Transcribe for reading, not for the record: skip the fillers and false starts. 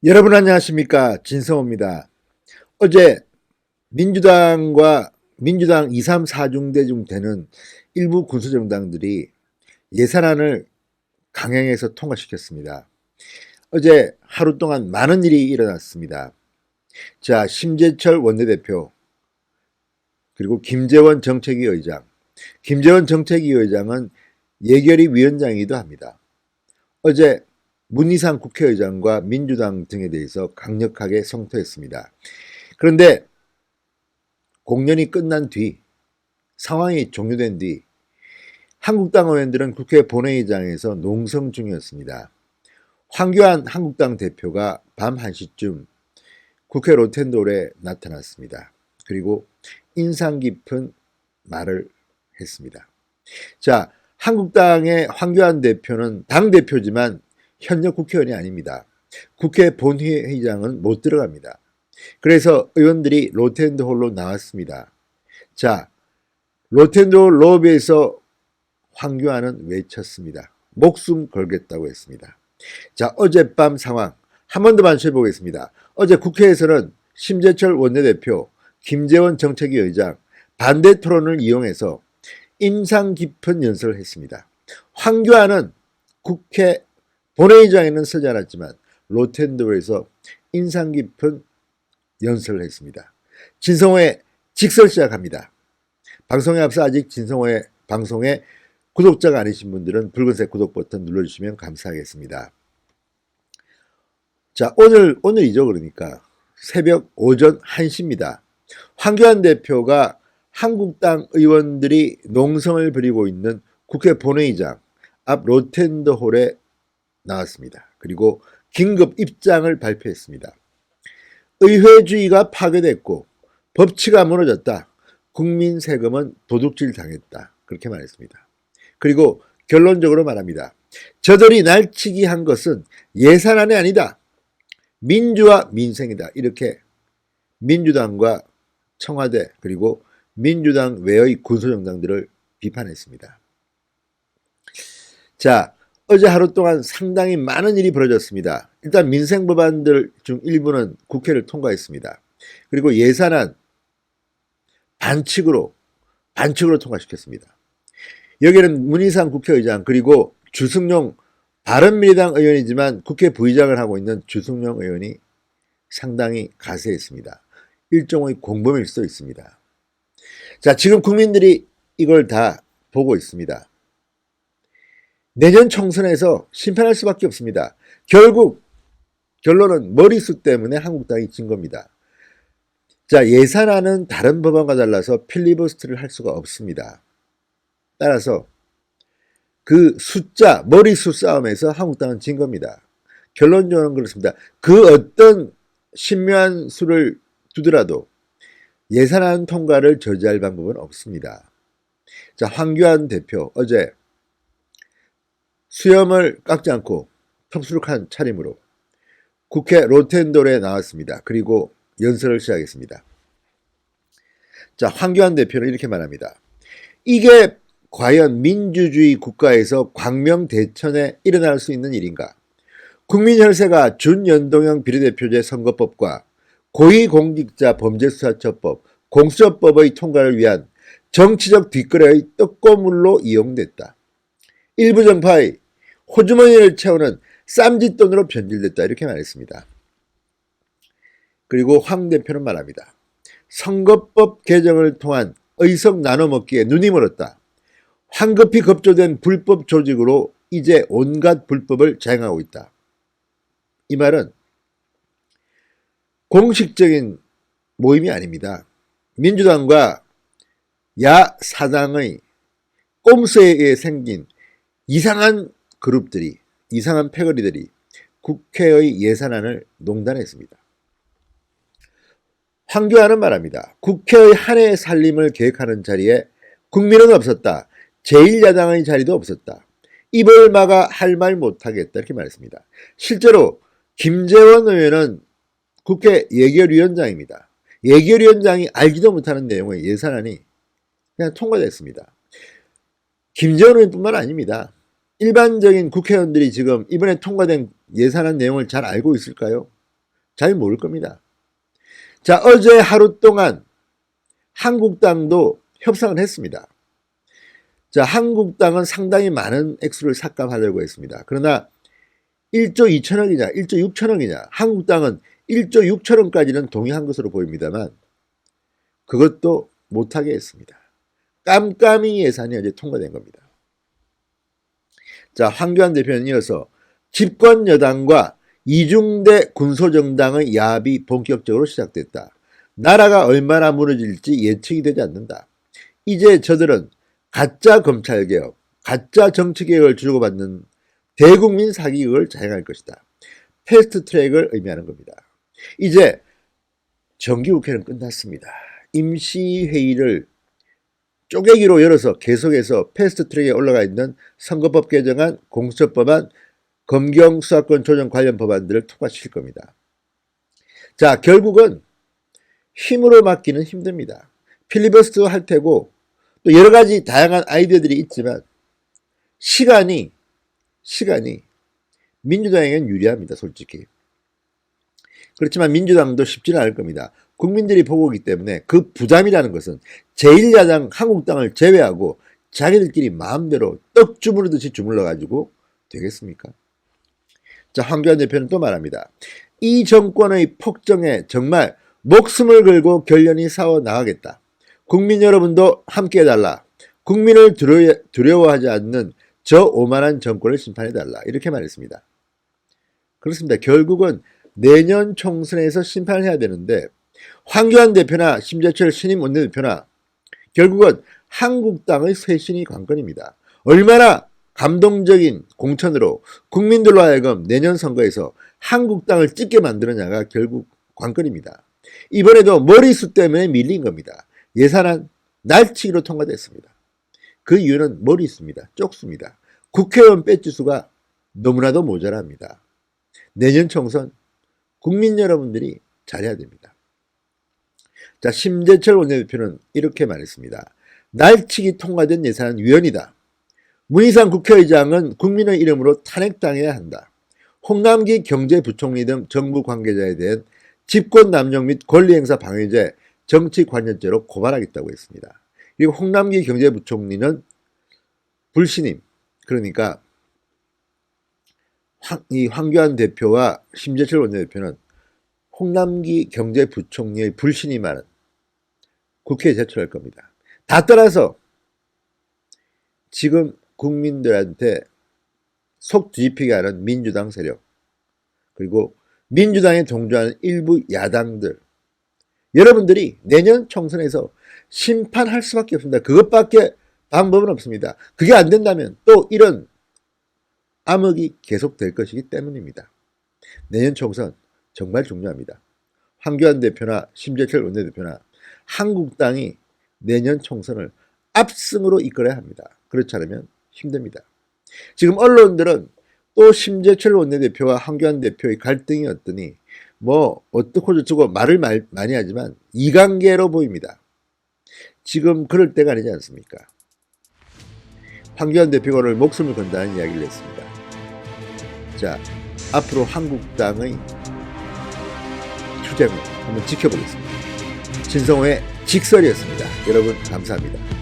여러분 안녕하십니까, 진성호입니다. 어제 민주당 2, 3, 4중대 중 되는 일부 군수정당들이 예산안을 강행해서 통과시켰습니다. 어제 하루 동안 많은 일이 일어났습니다. 자, 심재철 원내대표, 그리고 김재원 정책위 의장. 김재원 정책위 의장은 예결위 위원장이기도 합니다. 어제 문희상 국회의장과 민주당 등에 대해서 강력하게 성토했습니다. 그런데 공연이 끝난 뒤, 상황이 종료된 뒤 한국당 의원들은 국회 본회의장에서 농성 중이었습니다. 황교안 한국당 대표가 밤 1시쯤 국회 로텐도에 나타났습니다. 그리고 인상 깊은 말을 했습니다. 자, 한국당의 황교안 대표는 당대표지만 현역 국회의원이 아닙니다. 국회 본회의장은 못 들어갑니다. 그래서 의원들이 로텐드 홀로 나왔습니다. 자, 로텐드 홀 로비에서 황교안은 외쳤습니다. 목숨 걸겠다고 했습니다. 자, 어젯밤 상황 한 번 더 반수해 보겠습니다. 어제 국회에서는 심재철 원내대표, 김재원 정책위 의장 반대 토론을 이용해서 인상 깊은 연설을 했습니다. 황교안은 국회 본회의장에는 서지 않았지만 로텐도에서 인상 깊은 연설을 했습니다. 진성호의 직설 시작합니다. 방송에 앞서 아직 진성호의 방송에 구독자가 아니신 분들은 붉은색 구독 버튼 눌러주시면 감사하겠습니다. 자, 오늘이죠. 그러니까 새벽 오전 1시입니다. 황교안 대표가 한국당 의원들이 농성을 벌이고 있는 국회 본회의장 앞 로텐더 홀에 나왔습니다. 그리고 긴급 입장을 발표했습니다. 의회주의가 파괴됐고 법치가 무너졌다. 국민 세금은 도둑질 당했다. 그렇게 말했습니다. 그리고 결론적으로 말합니다. 저들이 날치기 한 것은 예산안이 아니다. 민주와 민생이다. 이렇게 민주당과 청와대 그리고 민주당 외의 군소정당들을 비판했습니다. 자, 어제 하루 동안 상당히 많은 일이 벌어졌습니다. 일단 민생 법안들 중 일부는 국회를 통과했습니다. 그리고 예산안 반칙으로 통과시켰습니다. 여기는 문희상 국회의장 그리고 주승용 바른미래당 의원이지만 국회 부의장을 하고 있는 주승용 의원이 상당히 가세했습니다. 일종의 공범일 수도 있습니다. 자, 지금 국민들이 이걸 다 보고 있습니다. 내년 총선에서 심판할 수밖에 없습니다. 결국 결론은 머리수 때문에 한국당이 진 겁니다. 자, 예산안은 다른 법안과 달라서 필리버스터를 할 수가 없습니다. 따라서 그 숫자, 머리수 싸움에서 한국당은 진 겁니다. 결론적으로는 그렇습니다. 그 어떤 신묘한 수를 두더라도 예산안 통과를 저지할 방법은 없습니다. 자, 황교안 대표 어제 수염을 깎지 않고 텁수룩한 차림으로 국회 로텐도에 나왔습니다. 그리고 연설을 시작했습니다. 자, 황교안 대표는 이렇게 말합니다. 이게 과연 민주주의 국가에서 광명대천에 일어날 수 있는 일인가? 국민혈세가 준연동형 비례대표제 선거법과 고위공직자 범죄수사처법, 공수처법의 통과를 위한 정치적 뒷거래의 떡고물로 이용됐다. 일부 정파의 호주머니를 채우는 쌈짓돈으로 변질됐다. 이렇게 말했습니다. 그리고 황 대표는 말합니다. 선거법 개정을 통한 의석 나눠먹기에 눈이 멀었다. 황급히 급조된 불법 조직으로 이제 온갖 불법을 자행하고 있다. 이 말은 공식적인 모임이 아닙니다. 민주당과 야사당의 꼼수에 생긴 이상한 그룹들이, 이상한 패거리들이 국회의 예산안을 농단했습니다. 황교안은 말합니다. 국회의 한 해의 살림을 계획하는 자리에 국민은 없었다. 제1야당의 자리도 없었다. 입을 막아 할 말 못하겠다. 이렇게 말했습니다. 실제로 김재원 의원은 국회 예결위원장입니다. 예결위원장이 알지도 못하는 내용의 예산안이 그냥 통과됐습니다. 김재원 의원뿐만 아닙니다. 일반적인 국회의원들이 지금 이번에 통과된 예산안 내용을 잘 알고 있을까요? 잘 모를 겁니다. 자, 어제 하루 동안 한국당도 협상을 했습니다. 자, 한국당은 상당히 많은 액수를 삭감하려고 했습니다. 그러나 1조 2천억이냐 1조 6천억이냐, 한국당은 1조 6천억까지는 동의한 것으로 보입니다만 그것도 못하게 했습니다. 깜깜이 예산이 어제 통과된 겁니다. 자, 황교안 대표는 이어서 집권 여당과 이중대 군소정당의 야합이 본격적으로 시작됐다. 나라가 얼마나 무너질지 예측이 되지 않는다. 이제 저들은 가짜 검찰개혁, 가짜 정치개혁을 주고받는 대국민 사기극을 자행할 것이다. 패스트트랙을 의미하는 겁니다. 이제 정기국회는 끝났습니다. 임시회의를 쪼개기로 열어서 계속해서 패스트트랙에 올라가 있는 선거법 개정안, 공수처법안, 검경 수사권 조정 관련 법안들을 통과시킬 겁니다. 자, 결국은 힘으로 막기는 힘듭니다. 필리버스터 할 테고 또 여러 가지 다양한 아이디어들이 있지만 시간이 민주당에겐 유리합니다. 솔직히. 그렇지만 민주당도 쉽지는 않을 겁니다. 국민들이 보고 있기 때문에 그 부담이라는 것은 제1야당 한국당을 제외하고 자기들끼리 마음대로 떡 주무르듯이 주물러가지고 되겠습니까? 자, 황교안 대표는 또 말합니다. 이 정권의 폭정에 정말 목숨을 걸고 결연히 싸워 나가겠다. 국민 여러분도 함께 해달라. 국민을 두려워하지 않는 저 오만한 정권을 심판해달라. 이렇게 말했습니다. 그렇습니다. 결국은 내년 총선에서 심판을 해야 되는데 황교안 대표나 심재철 신임 원내대표나 결국은 한국당의 쇄신이 관건입니다. 얼마나 감동적인 공천으로 국민들로 하여금 내년 선거에서 한국당을 찍게 만드느냐가 결국 관건입니다. 이번에도 머리수 때문에 밀린 겁니다. 예산안 날치기로 통과됐습니다. 그 이유는 머리수입니다. 쪽수입니다. 국회의원 배지수가 너무나도 모자랍니다. 내년 총선 국민 여러분들이 잘해야 됩니다. 자, 심재철 원내대표는 이렇게 말했습니다. 날치기 통과된 예산은 위헌이다. 문희상 국회의장은 국민의 이름으로 탄핵당해야 한다. 홍남기 경제부총리 등 정부 관계자에 대한 집권 남용 및 권리행사 방해죄, 정치관여죄로 고발하겠다고 했습니다. 그리고 홍남기 경제부총리는 불신임, 그러니까 이 황교안 대표와 심재철 원내대표는 홍남기 경제부총리의 불신임안은 국회에 제출할 겁니다. 다 따라서 지금 국민들한테 속 뒤집히게 하는 민주당 세력, 그리고 민주당에 동조하는 일부 야당들, 여러분들이 내년 총선에서 심판할 수밖에 없습니다. 그것밖에 방법은 없습니다. 그게 안 된다면 또 이런 암흑이 계속될 것이기 때문입니다. 내년 총선 정말 중요합니다. 황교안 대표나 심재철 원내대표나 한국당이 내년 총선을 압승으로 이끌어야 합니다. 그렇지 않으면 힘듭니다. 지금 언론들은 또 심재철 원내대표와 황교안 대표의 갈등이 어떠니 어떻고 저쩌고 말을 많이 하지만 이관계로 보입니다. 지금 그럴 때가 아니지 않습니까? 황교안 대표가 오늘 목숨을 건다는 이야기를 했습니다. 자, 앞으로 한국당의 투쟁을 한번 지켜보겠습니다. 진성호의 직설이었습니다. 여러분 감사합니다.